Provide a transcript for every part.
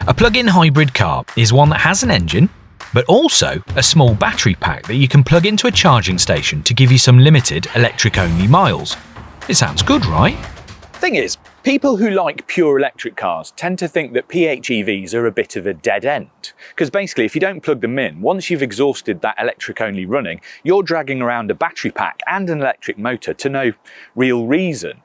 A plug-in hybrid car is one that has an engine, but also a small battery pack that you can plug into a charging station to give you some limited electric-only miles. It sounds good, right? Thing is, people who like pure electric cars tend to think that PHEVs are a bit of a dead end. Because basically, if you don't plug them in, once you've exhausted that electric-only running, you're dragging around a battery pack and an electric motor to no real reason.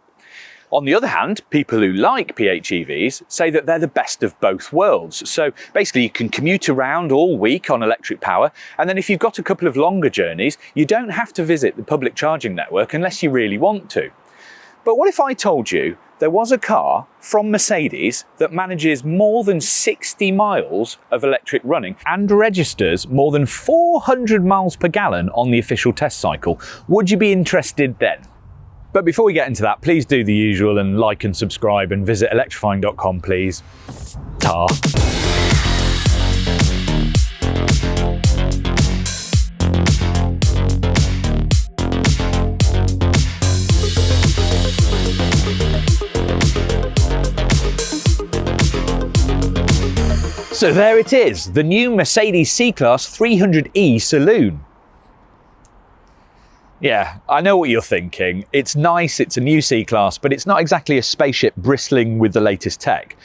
On the other hand, people who like PHEVs say that they're the best of both worlds. So basically you can commute around all week on electric power, and then if you've got a couple of longer journeys, you don't have to visit the public charging network unless you really want to. But what if I told you there was a car from Mercedes that manages more than 60 miles of electric running and registers more than 400 miles per gallon on the official test cycle? Would you be interested then? But before we get into that, please do the usual and like and subscribe and visit electrifying.com, please. Ta. So there it is, the new Mercedes C-Class 300e saloon. Yeah, I know what you're thinking. It's nice, it's a new C-Class, but it's not exactly a spaceship bristling with the latest tech.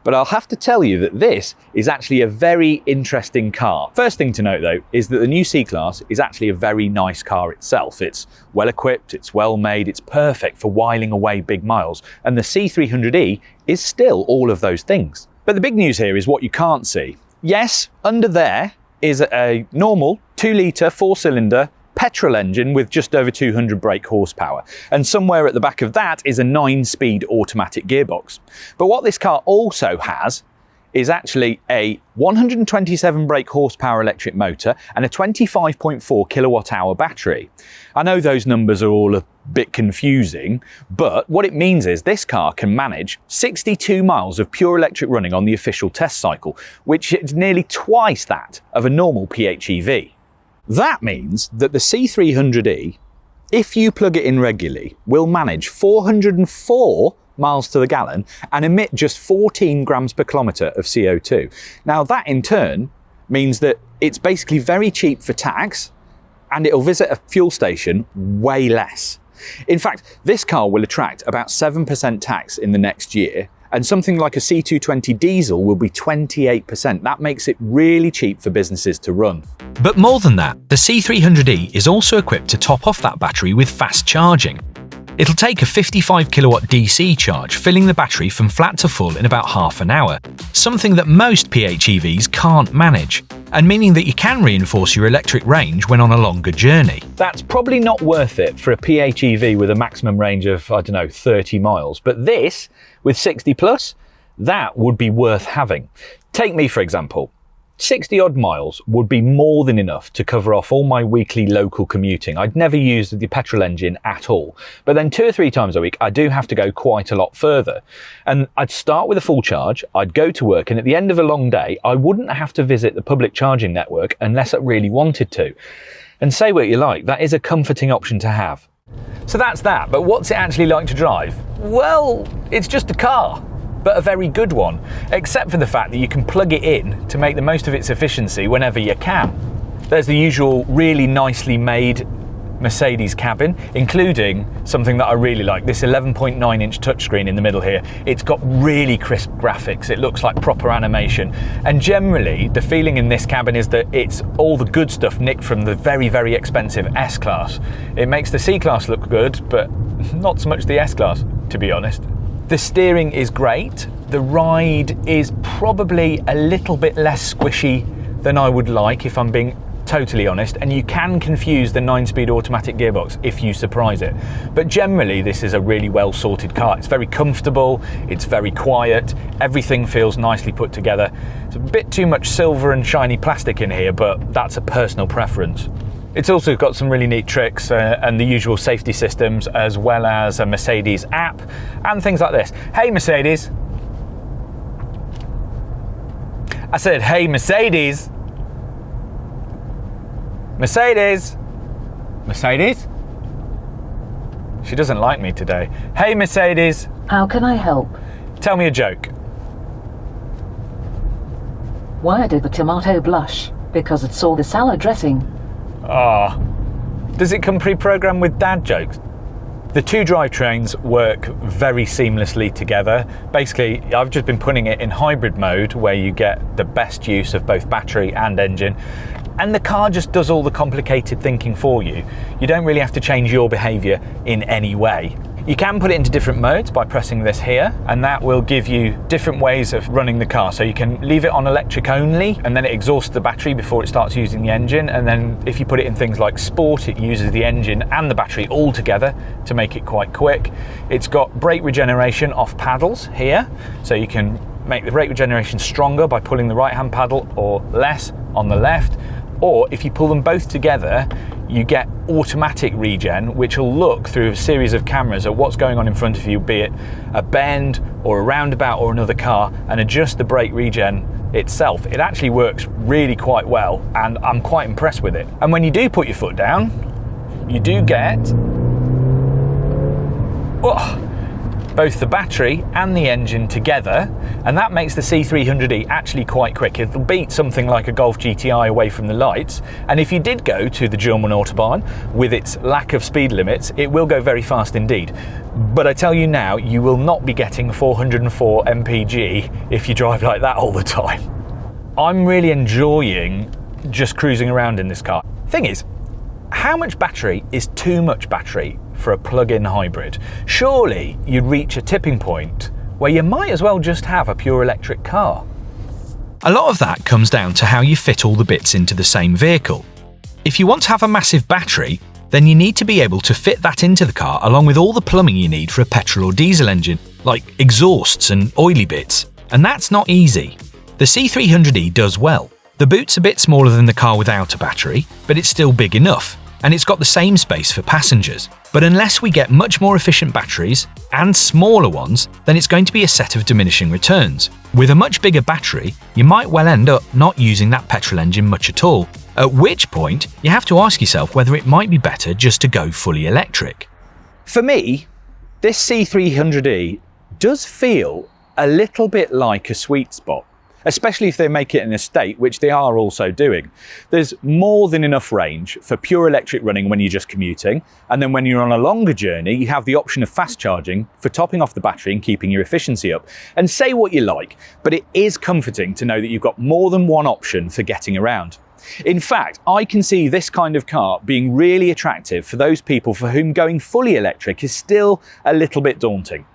But I'll have to tell you that this is actually a very interesting car. First thing to note though, is that the new C-Class is actually a very nice car itself. It's well equipped, it's well made, it's perfect for whiling away big miles. And the C300e is still all of those things. But the big news here is what you can't see. Yes, under there is a normal 2-litre 4-cylinder petrol engine with just over 200 brake horsepower, and somewhere at the back of that is a 9-speed automatic gearbox. But what this car also has is actually a 127 brake horsepower electric motor and a 25.4 kilowatt hour battery. I know those numbers are all a bit confusing, but what it means is this car can manage 62 miles of pure electric running on the official test cycle, which is nearly twice that of a normal PHEV. That means that the C300e, if you plug it in regularly, will manage 404 miles to the gallon and emit just 14 grams per kilometre of CO2. Now that in turn means that it's basically very cheap for tax, and it'll visit a fuel station way less. In fact, this car will attract about 7% tax in the next year, and something like a C220 diesel will be 28%. That makes it really cheap for businesses to run. But more than that, the C300e is also equipped to top off that battery with fast charging. It'll take a 55 kilowatt DC charge, filling the battery from flat to full in about half an hour, something that most PHEVs can't manage, and meaning that you can reinforce your electric range when on a longer journey. That's probably not worth it for a PHEV with a maximum range of, 30 miles, but this, with 60 plus, that would be worth having. Take me for example. 60 odd miles would be more than enough to cover off all my weekly local commuting. I'd never use the petrol engine at all, but then 2 or 3 times a week I do have to go quite a lot further. And I'd start with a full charge, I'd go to work, and at the end of a long day I wouldn't have to visit the public charging network unless I really wanted to. And say what you like, that is a comforting option to have. So that's that, but what's it actually like to drive? Well, it's just a car, but a very good one, except for the fact that you can plug it in to make the most of its efficiency whenever you can. There's the usual really nicely made Mercedes cabin, including something that I really like, this 11.9-inch touchscreen in the middle here. It's got really crisp graphics, it looks like proper animation, and generally the feeling in this cabin is that it's all the good stuff nicked from the very, very expensive S-Class. It makes the C-Class look good, but not so much the S-Class, to be honest. The steering is great, the ride is probably a little bit less squishy than I would like, if I'm being totally honest, and you can confuse the 9-speed automatic gearbox if you surprise it. But generally this is a really well sorted car. It's very comfortable, it's very quiet, everything feels nicely put together. It's a bit too much silver and shiny plastic in here, but that's a personal preference. It's also got some really neat tricks and the usual safety systems, as well as a Mercedes app and things like this. Hey Mercedes! I said, hey Mercedes! Mercedes! Mercedes? She doesn't like me today. Hey Mercedes! How can I help? Tell me a joke. Why did the tomato blush? Because it saw the salad dressing. Ah, does it come pre-programmed with dad jokes? The two drivetrains work very seamlessly together. Basically, I've just been putting it in hybrid mode where you get the best use of both battery and engine. And the car just does all the complicated thinking for you. You don't really have to change your behaviour in any way. You can put it into different modes by pressing this here, and that will give you different ways of running the car. So you can leave it on electric only, and then it exhausts the battery before it starts using the engine. And then if you put it in things like sport, it uses the engine and the battery all together to make it quite quick. It's got brake regeneration off paddles here, so you can make the brake regeneration stronger by pulling the right hand paddle or less on the left. Or if you pull them both together, you get automatic regen, which will look through a series of cameras at what's going on in front of you, be it a bend or a roundabout or another car, and adjust the brake regen itself. It actually works really quite well, and I'm quite impressed with it. And when you do put your foot down, you do get both the battery and the engine together, and that makes the C300e actually quite quick. It'll beat something like a Golf GTI away from the lights, and if you did go to the German Autobahn with its lack of speed limits, it will go very fast indeed. But I tell you now, you will not be getting 404 mpg if you drive like that all the time. I'm really enjoying just cruising around in this car. Thing is, how much battery is too much battery for a plug-in hybrid? Surely you'd reach a tipping point where you might as well just have a pure electric car. A lot of that comes down to how you fit all the bits into the same vehicle. If you want to have a massive battery, then you need to be able to fit that into the car along with all the plumbing you need for a petrol or diesel engine, like exhausts and oily bits. And that's not easy. The C300e does well. The boot's a bit smaller than the car without a battery, but it's still big enough, and it's got the same space for passengers. But unless we get much more efficient batteries, and smaller ones, then it's going to be a set of diminishing returns. With a much bigger battery, you might well end up not using that petrol engine much at all, at which point you have to ask yourself whether it might be better just to go fully electric. For me, this C300e does feel a little bit like a sweet spot, especially if they make it in a state, which they are also doing. There's more than enough range for pure electric running when you're just commuting, and then when you're on a longer journey, you have the option of fast charging for topping off the battery and keeping your efficiency up. And say what you like, but it is comforting to know that you've got more than one option for getting around. In fact, I can see this kind of car being really attractive for those people for whom going fully electric is still a little bit daunting,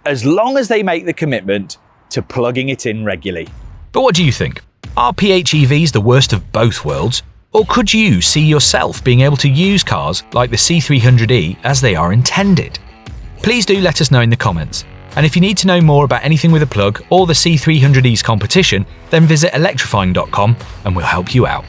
as long as they make the commitment to plugging it in regularly. But what do you think? Are PHEVs the worst of both worlds? Or could you see yourself being able to use cars like the C300e as they are intended? Please do let us know in the comments. And if you need to know more about anything with a plug or the C300e's competition, then visit electrifying.com and we'll help you out.